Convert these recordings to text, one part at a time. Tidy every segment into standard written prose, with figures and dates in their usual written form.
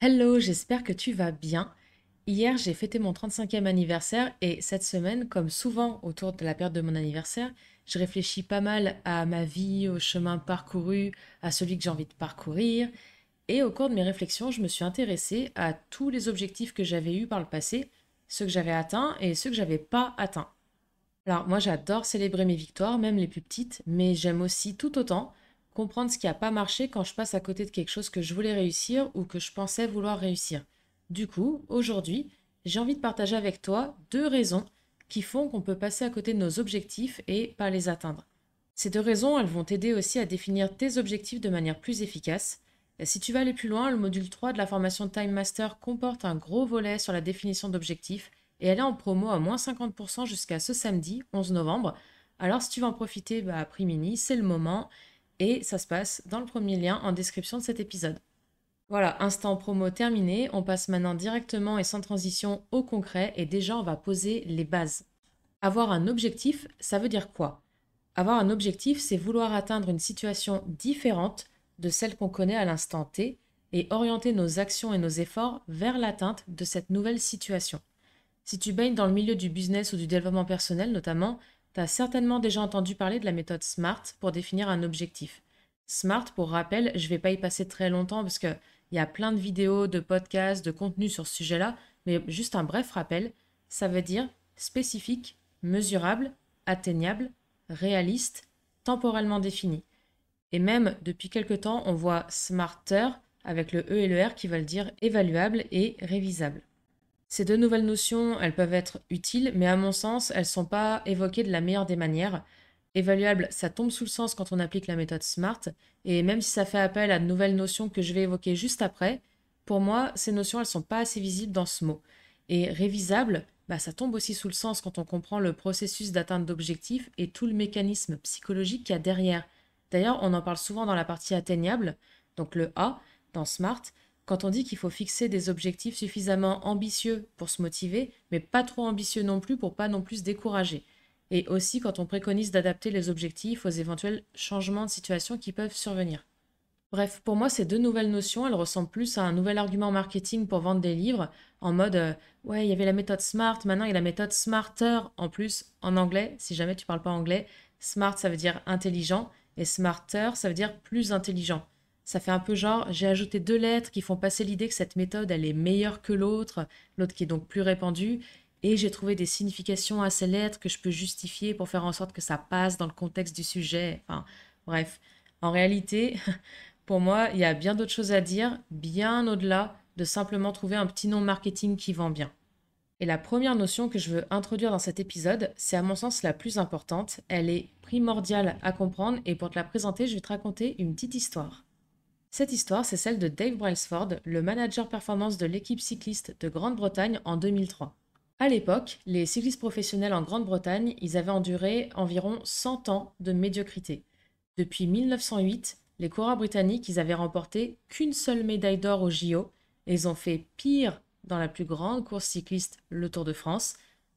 Hello, j'espère que tu vas bien. Hier, j'ai fêté mon 35e anniversaire et cette semaine, comme souvent autour de la période de mon anniversaire, je réfléchis pas mal à ma vie, au chemin parcouru, à celui que j'ai envie de parcourir. Et au cours de mes réflexions, je me suis intéressée à tous les objectifs que j'avais eus par le passé, ceux que j'avais atteints et ceux que j'avais pas atteints. Alors moi, j'adore célébrer mes victoires, même les plus petites, mais j'aime aussi tout autant comprendre ce qui n'a pas marché quand je passe à côté de quelque chose que je voulais réussir ou que je pensais vouloir réussir. Du coup, aujourd'hui, j'ai envie de partager avec toi deux raisons qui font qu'on peut passer à côté de nos objectifs et pas les atteindre. Ces deux raisons, elles vont t'aider aussi à définir tes objectifs de manière plus efficace. Et si tu vas aller plus loin, le module 3 de la formation Time Master comporte un gros volet sur la définition d'objectifs et elle est en promo à moins 50% jusqu'à ce samedi 11 novembre. Alors si tu veux en profiter, à prix mini, c'est le moment et ça se passe dans le premier lien en description de cet épisode. Voilà, instant promo terminé, on passe maintenant directement et sans transition au concret et déjà on va poser les bases. Avoir un objectif, ça veut dire quoi? Avoir un objectif, c'est vouloir atteindre une situation différente de celle qu'on connaît à l'instant T et orienter nos actions et nos efforts vers l'atteinte de cette nouvelle situation. Si tu baignes dans le milieu du business ou du développement personnel notamment, tu as certainement déjà entendu parler de la méthode SMART pour définir un objectif. SMART, pour rappel, je ne vais pas y passer très longtemps parce qu'il y a plein de vidéos, de podcasts, de contenus sur ce sujet-là, mais juste un bref rappel, ça veut dire spécifique, mesurable, atteignable, réaliste, temporellement défini. Et même depuis quelque temps, on voit smarter avec le E et le R qui veulent dire évaluable et révisable. Ces deux nouvelles notions, elles peuvent être utiles, mais à mon sens, elles ne sont pas évoquées de la meilleure des manières. Évaluable, ça tombe sous le sens quand on applique la méthode SMART, et même si ça fait appel à de nouvelles notions que je vais évoquer juste après, pour moi, ces notions, elles sont pas assez visibles dans ce mot. Et révisable, ça tombe aussi sous le sens quand on comprend le processus d'atteinte d'objectifs et tout le mécanisme psychologique qu'il y a derrière. D'ailleurs, on en parle souvent dans la partie atteignable, donc le A, dans SMART, quand on dit qu'il faut fixer des objectifs suffisamment ambitieux pour se motiver, mais pas trop ambitieux non plus pour pas non plus se décourager. Et aussi quand on préconise d'adapter les objectifs aux éventuels changements de situation qui peuvent survenir. Bref, pour moi, ces deux nouvelles notions, elles ressemblent plus à un nouvel argument marketing pour vendre des livres, en mode ouais, il y avait la méthode SMART, maintenant il y a la méthode SMARTER en plus en anglais, si jamais tu parles pas anglais. SMART, ça veut dire intelligent, et SMARTER, ça veut dire plus intelligent. Ça fait un peu genre, j'ai ajouté deux lettres qui font passer l'idée que cette méthode, elle est meilleure que l'autre, l'autre qui est donc plus répandue, et j'ai trouvé des significations à ces lettres que je peux justifier pour faire en sorte que ça passe dans le contexte du sujet. Enfin, bref. En réalité, pour moi, il y a bien d'autres choses à dire, bien au-delà de simplement trouver un petit nom marketing qui vend bien. Et la première notion que je veux introduire dans cet épisode, c'est à mon sens la plus importante. Elle est primordiale à comprendre et pour te la présenter, je vais te raconter une petite histoire. Cette histoire, c'est celle de Dave Brailsford, le manager performance de l'équipe cycliste de Grande-Bretagne en 2003. À l'époque, les cyclistes professionnels en Grande-Bretagne, ils avaient enduré environ 100 ans de médiocrité. Depuis 1908, les coureurs britanniques, ils avaient remporté qu'une seule médaille d'or au JO et ils ont fait pire dans la plus grande course cycliste, le Tour de France,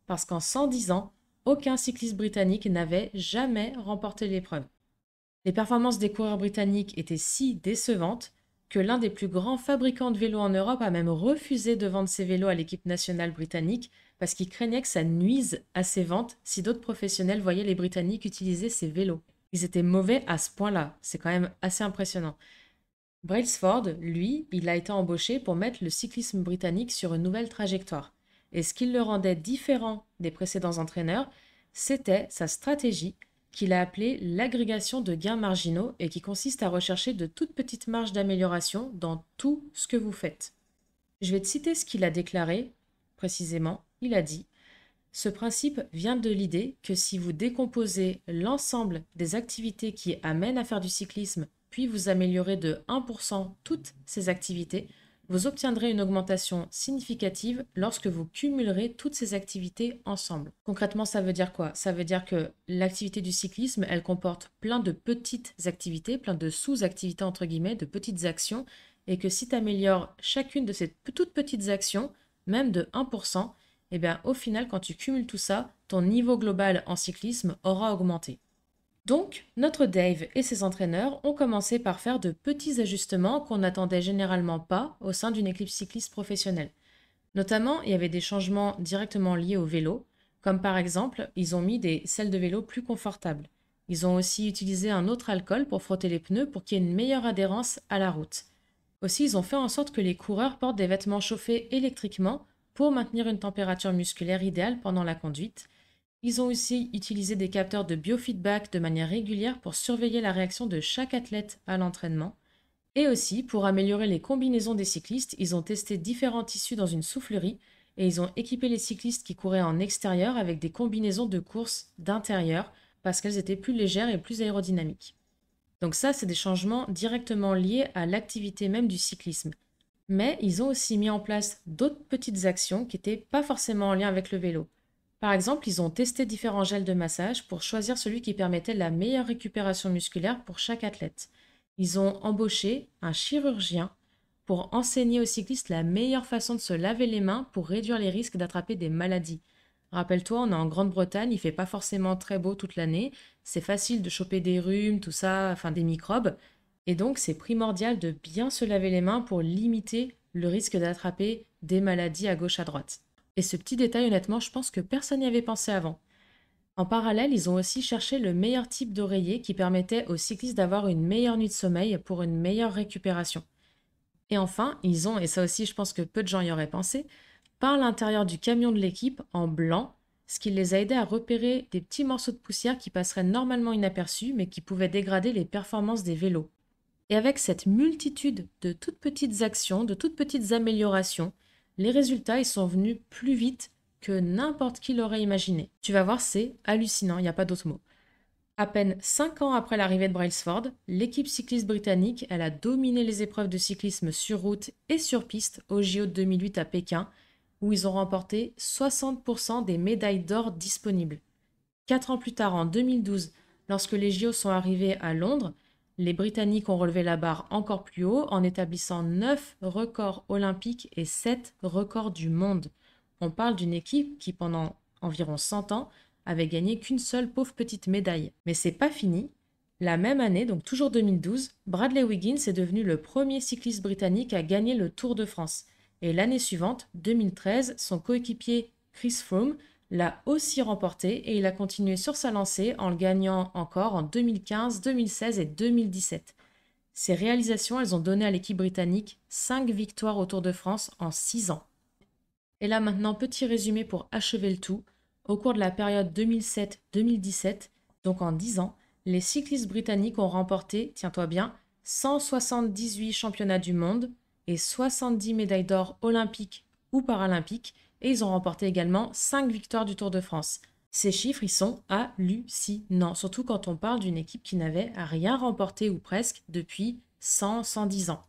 parce qu'en 110 ans, aucun cycliste britannique n'avait jamais remporté l'épreuve. Les performances des coureurs britanniques étaient si décevantes que l'un des plus grands fabricants de vélos en Europe a même refusé de vendre ses vélos à l'équipe nationale britannique parce qu'il craignait que ça nuise à ses ventes si d'autres professionnels voyaient les Britanniques utiliser ces vélos. Ils étaient mauvais à ce point-là, c'est quand même assez impressionnant. Brailsford, lui, il a été embauché pour mettre le cyclisme britannique sur une nouvelle trajectoire. Et ce qui le rendait différent des précédents entraîneurs, c'était sa stratégie qu'il a appelée l'agrégation de gains marginaux et qui consiste à rechercher de toutes petites marges d'amélioration dans tout ce que vous faites. Je vais te citer ce qu'il a déclaré précisément. Il a dit: ce principe vient de l'idée que si vous décomposez l'ensemble des activités qui amènent à faire du cyclisme, puis vous améliorez de 1% toutes ces activités, vous obtiendrez une augmentation significative lorsque vous cumulerez toutes ces activités ensemble. Concrètement, ça veut dire quoi? Ça veut dire que l'activité du cyclisme, elle comporte plein de petites activités, plein de sous-activités entre guillemets, de petites actions, et que si tu améliores chacune de ces toutes petites actions, même de 1%, eh bien, au final, quand tu cumules tout ça, ton niveau global en cyclisme aura augmenté. Donc, notre Dave et ses entraîneurs ont commencé par faire de petits ajustements qu'on n'attendait généralement pas au sein d'une équipe cycliste professionnelle. Notamment, il y avait des changements directement liés au vélo, comme par exemple, ils ont mis des selles de vélo plus confortables. Ils ont aussi utilisé un autre alcool pour frotter les pneus pour qu'il y ait une meilleure adhérence à la route. Aussi, ils ont fait en sorte que les coureurs portent des vêtements chauffés électriquement pour maintenir une température musculaire idéale pendant la conduite. Ils ont aussi utilisé des capteurs de biofeedback de manière régulière pour surveiller la réaction de chaque athlète à l'entraînement. Et aussi, pour améliorer les combinaisons des cyclistes, ils ont testé différents tissus dans une soufflerie et ils ont équipé les cyclistes qui couraient en extérieur avec des combinaisons de course d'intérieur parce qu'elles étaient plus légères et plus aérodynamiques. Donc ça, c'est des changements directement liés à l'activité même du cyclisme. Mais ils ont aussi mis en place d'autres petites actions qui n'étaient pas forcément en lien avec le vélo. Par exemple, ils ont testé différents gels de massage pour choisir celui qui permettait la meilleure récupération musculaire pour chaque athlète. Ils ont embauché un chirurgien pour enseigner aux cyclistes la meilleure façon de se laver les mains pour réduire les risques d'attraper des maladies. Rappelle-toi, on est en Grande-Bretagne, il fait pas forcément très beau toute l'année, c'est facile de choper des rhumes, tout ça, enfin des microbes, et donc c'est primordial de bien se laver les mains pour limiter le risque d'attraper des maladies à gauche à droite. Et ce petit détail, honnêtement, je pense que personne n'y avait pensé avant. En parallèle, ils ont aussi cherché le meilleur type d'oreiller qui permettait aux cyclistes d'avoir une meilleure nuit de sommeil pour une meilleure récupération. Et enfin, ils ont, et ça aussi je pense que peu de gens y auraient pensé, peint l'intérieur du camion de l'équipe en blanc, ce qui les a aidés à repérer des petits morceaux de poussière qui passeraient normalement inaperçus mais qui pouvaient dégrader les performances des vélos. Et avec cette multitude de toutes petites actions, de toutes petites améliorations, les résultats ils sont venus plus vite que n'importe qui l'aurait imaginé. Tu vas voir, c'est hallucinant, il n'y a pas d'autre mot. À peine 5 ans après l'arrivée de Brailsford, l'équipe cycliste britannique, elle a dominé les épreuves de cyclisme sur route et sur piste au JO de 2008 à Pékin, où ils ont remporté 60% des médailles d'or disponibles. 4 ans plus tard, en 2012, lorsque les JO sont arrivés à Londres, les Britanniques ont relevé la barre encore plus haut en établissant 9 records olympiques et 7 records du monde. On parle d'une équipe qui, pendant environ 100 ans, avait gagné qu'une seule pauvre petite médaille. Mais c'est pas fini. La même année, donc toujours 2012, Bradley Wiggins est devenu le premier cycliste britannique à gagner le Tour de France. Et l'année suivante, 2013, son coéquipier Chris Froome l'a aussi remporté et il a continué sur sa lancée en le gagnant encore en 2015, 2016 et 2017. Ces réalisations, elles ont donné à l'équipe britannique 5 victoires au Tour de France en 6 ans. Et là maintenant, petit résumé pour achever le tout. Au cours de la période 2007-2017, donc en 10 ans, les cyclistes britanniques ont remporté, tiens-toi bien, 178 championnats du monde et 70 médailles d'or olympiques ou paralympiques, et ils ont remporté également 5 victoires du Tour de France. Ces chiffres, ils sont hallucinants, surtout quand on parle d'une équipe qui n'avait rien remporté ou presque depuis 100-110 ans.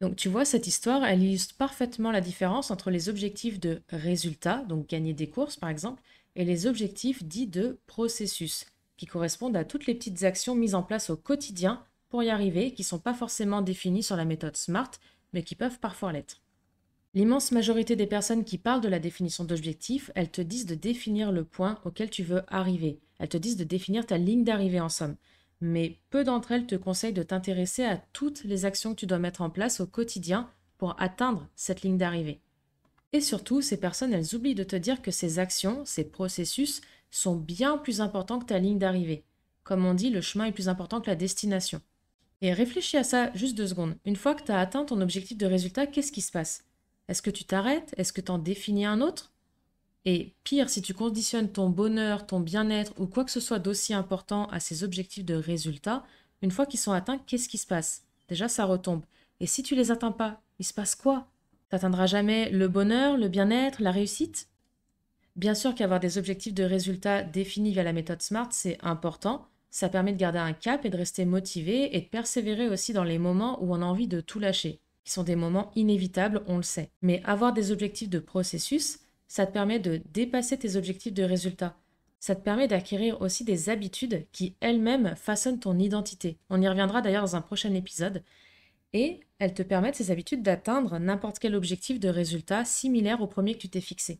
Donc tu vois, cette histoire, elle illustre parfaitement la différence entre les objectifs de résultat, donc gagner des courses par exemple, et les objectifs dits de processus, qui correspondent à toutes les petites actions mises en place au quotidien pour y arriver, qui ne sont pas forcément définies sur la méthode SMART, mais qui peuvent parfois l'être. L'immense majorité des personnes qui parlent de la définition d'objectifs, elles te disent de définir le point auquel tu veux arriver. Elles te disent de définir ta ligne d'arrivée en somme. Mais peu d'entre elles te conseillent de t'intéresser à toutes les actions que tu dois mettre en place au quotidien pour atteindre cette ligne d'arrivée. Et surtout, ces personnes, elles oublient de te dire que ces actions, ces processus, sont bien plus importants que ta ligne d'arrivée. Comme on dit, le chemin est plus important que la destination. Et réfléchis à ça juste 2 secondes. Une fois que tu as atteint ton objectif de résultat, qu'est-ce qui se passe? Est-ce que tu t'arrêtes? Est-ce que tu en définis un autre? Et pire, si tu conditionnes ton bonheur, ton bien-être ou quoi que ce soit d'aussi important à ces objectifs de résultat, une fois qu'ils sont atteints, qu'est-ce qui se passe? Déjà, ça retombe. Et si tu les atteins pas, il se passe quoi? Tu n'atteindras jamais le bonheur, le bien-être, la réussite? Bien sûr qu'avoir des objectifs de résultat définis via la méthode SMART, c'est important. Ça permet de garder un cap et de rester motivé et de persévérer aussi dans les moments où on a envie de tout lâcher, qui sont des moments inévitables, on le sait. Mais avoir des objectifs de processus, ça te permet de dépasser tes objectifs de résultat. Ça te permet d'acquérir aussi des habitudes qui elles-mêmes façonnent ton identité. On y reviendra d'ailleurs dans un prochain épisode. Et elles te permettent, ces habitudes, d'atteindre n'importe quel objectif de résultat similaire au premier que tu t'es fixé.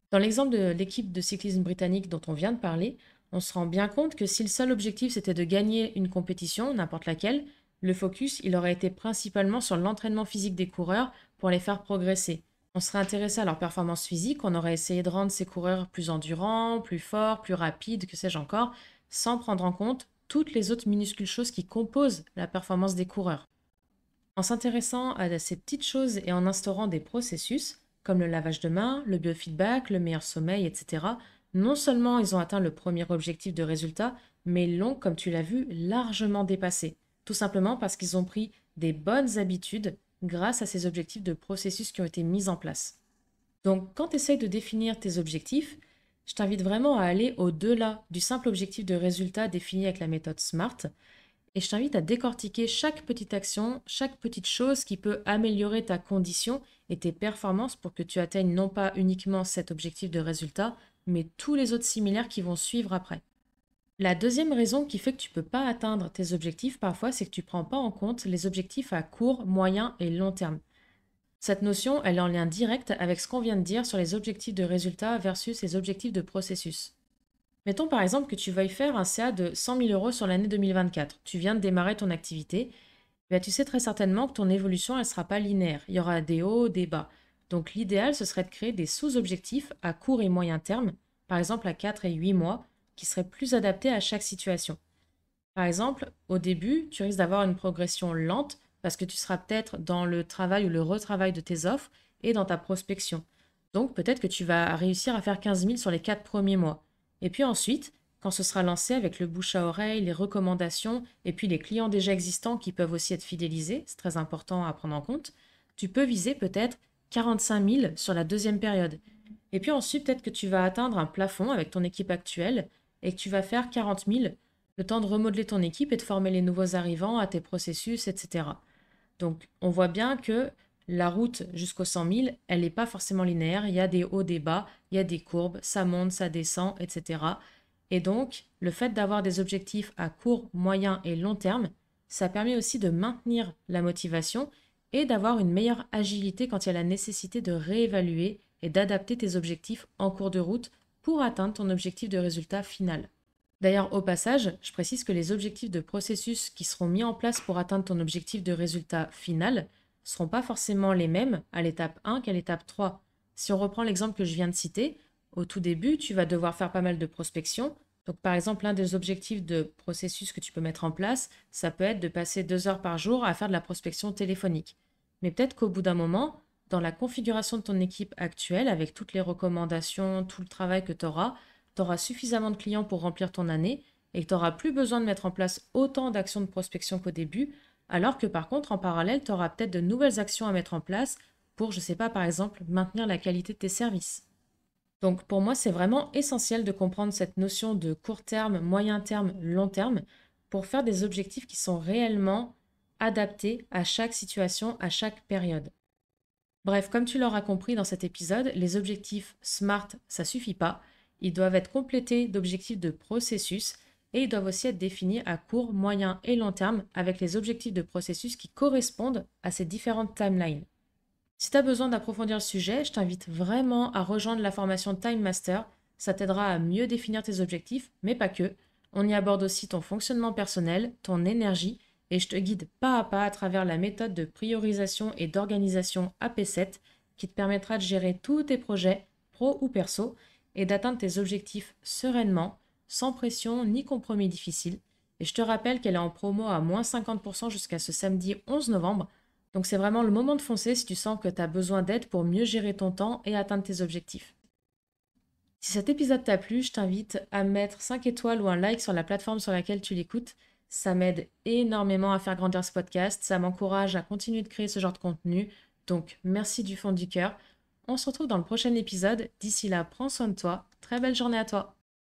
Dans l'exemple de l'équipe de cyclisme britannique dont on vient de parler, On se rend bien compte que si le seul objectif c'était de gagner une compétition, n'importe laquelle, le focus il aurait été principalement sur l'entraînement physique des coureurs pour les faire progresser. On serait intéressé à leur performance physique, on aurait essayé de rendre ces coureurs plus endurants, plus forts, plus rapides, que sais-je encore, sans prendre en compte toutes les autres minuscules choses qui composent la performance des coureurs. En s'intéressant à ces petites choses et en instaurant des processus, comme le lavage de main, le biofeedback, le meilleur sommeil, etc., non seulement ils ont atteint le premier objectif de résultat, mais l'ont, comme tu l'as vu, largement dépassé. Tout simplement parce qu'ils ont pris des bonnes habitudes grâce à ces objectifs de processus qui ont été mis en place. Donc, quand tu essayes de définir tes objectifs, je t'invite vraiment à aller au-delà du simple objectif de résultat défini avec la méthode SMART et je t'invite à décortiquer chaque petite action, chaque petite chose qui peut améliorer ta condition et tes performances pour que tu atteignes non pas uniquement cet objectif de résultat, mais tous les autres similaires qui vont suivre après. La deuxième raison qui fait que tu ne peux pas atteindre tes objectifs parfois, c'est que tu ne prends pas en compte les objectifs à court, moyen et long terme. Cette notion, elle est en lien direct avec ce qu'on vient de dire sur les objectifs de résultat versus les objectifs de processus. Mettons par exemple que tu veuilles faire un CA de 100 000 euros sur l'année 2024. Tu viens de démarrer ton activité. Tu sais très certainement que ton évolution, elle ne sera pas linéaire. Il y aura des hauts, des bas. Donc l'idéal, ce serait de créer des sous-objectifs à court et moyen terme, par exemple à 4 et 8 mois, qui seraient plus adaptés à chaque situation. Par exemple, au début, tu risques d'avoir une progression lente parce que tu seras peut-être dans le travail ou le retravail de tes offres et dans ta prospection. Donc peut-être que tu vas réussir à faire 15 000 sur les 4 premiers mois. Et puis ensuite, quand ce sera lancé avec le bouche à oreille, les recommandations et puis les clients déjà existants qui peuvent aussi être fidélisés, c'est très important à prendre en compte, tu peux viser peut-être 45 000 sur la deuxième période. Et puis ensuite, peut-être que tu vas atteindre un plafond avec ton équipe actuelle et que tu vas faire 40 000, le temps de remodeler ton équipe et de former les nouveaux arrivants à tes processus, etc. Donc, on voit bien que la route jusqu'aux 100 000, elle n'est pas forcément linéaire. Il y a des hauts, des bas, il y a des courbes, ça monte, ça descend, etc. Et donc, le fait d'avoir des objectifs à court, moyen et long terme, ça permet aussi de maintenir la motivation et d'avoir une meilleure agilité quand il y a la nécessité de réévaluer et d'adapter tes objectifs en cours de route pour atteindre ton objectif de résultat final. D'ailleurs, au passage, je précise que les objectifs de processus qui seront mis en place pour atteindre ton objectif de résultat final ne seront pas forcément les mêmes à l'étape 1 qu'à l'étape 3. Si on reprend l'exemple que je viens de citer, au tout début, tu vas devoir faire pas mal de prospection. Donc, par exemple, l'un des objectifs de processus que tu peux mettre en place, ça peut être de passer 2 heures par jour à faire de la prospection téléphonique. Mais peut-être qu'au bout d'un moment, dans la configuration de ton équipe actuelle, avec toutes les recommandations, tout le travail que tu auras, tu auras suffisamment de clients pour remplir ton année et que tu n'auras plus besoin de mettre en place autant d'actions de prospection qu'au début, alors que par contre, en parallèle, tu auras peut-être de nouvelles actions à mettre en place pour, je ne sais pas, par exemple, maintenir la qualité de tes services. Donc pour moi, c'est vraiment essentiel de comprendre cette notion de court terme, moyen terme, long terme pour faire des objectifs qui sont réellement adaptés à chaque situation, à chaque période. Bref, comme tu l'auras compris dans cet épisode, les objectifs SMART, ça suffit pas. Ils doivent être complétés d'objectifs de processus et ils doivent aussi être définis à court, moyen et long terme avec les objectifs de processus qui correspondent à ces différentes timelines. Si tu as besoin d'approfondir le sujet, je t'invite vraiment à rejoindre la formation Time Master. Ça t'aidera à mieux définir tes objectifs, mais pas que. On y aborde aussi ton fonctionnement personnel, ton énergie, et je te guide pas à pas à travers la méthode de priorisation et d'organisation AP7 qui te permettra de gérer tous tes projets, pro ou perso, et d'atteindre tes objectifs sereinement, sans pression ni compromis difficile. Et je te rappelle qu'elle est en promo à moins 50% jusqu'à ce samedi 11 novembre. Donc c'est vraiment le moment de foncer si tu sens que tu as besoin d'aide pour mieux gérer ton temps et atteindre tes objectifs. Si cet épisode t'a plu, je t'invite à mettre 5 étoiles ou un like sur la plateforme sur laquelle tu l'écoutes. Ça m'aide énormément à faire grandir ce podcast, ça m'encourage à continuer de créer ce genre de contenu. Donc merci du fond du cœur. On se retrouve dans le prochain épisode. D'ici là, prends soin de toi. Très belle journée à toi.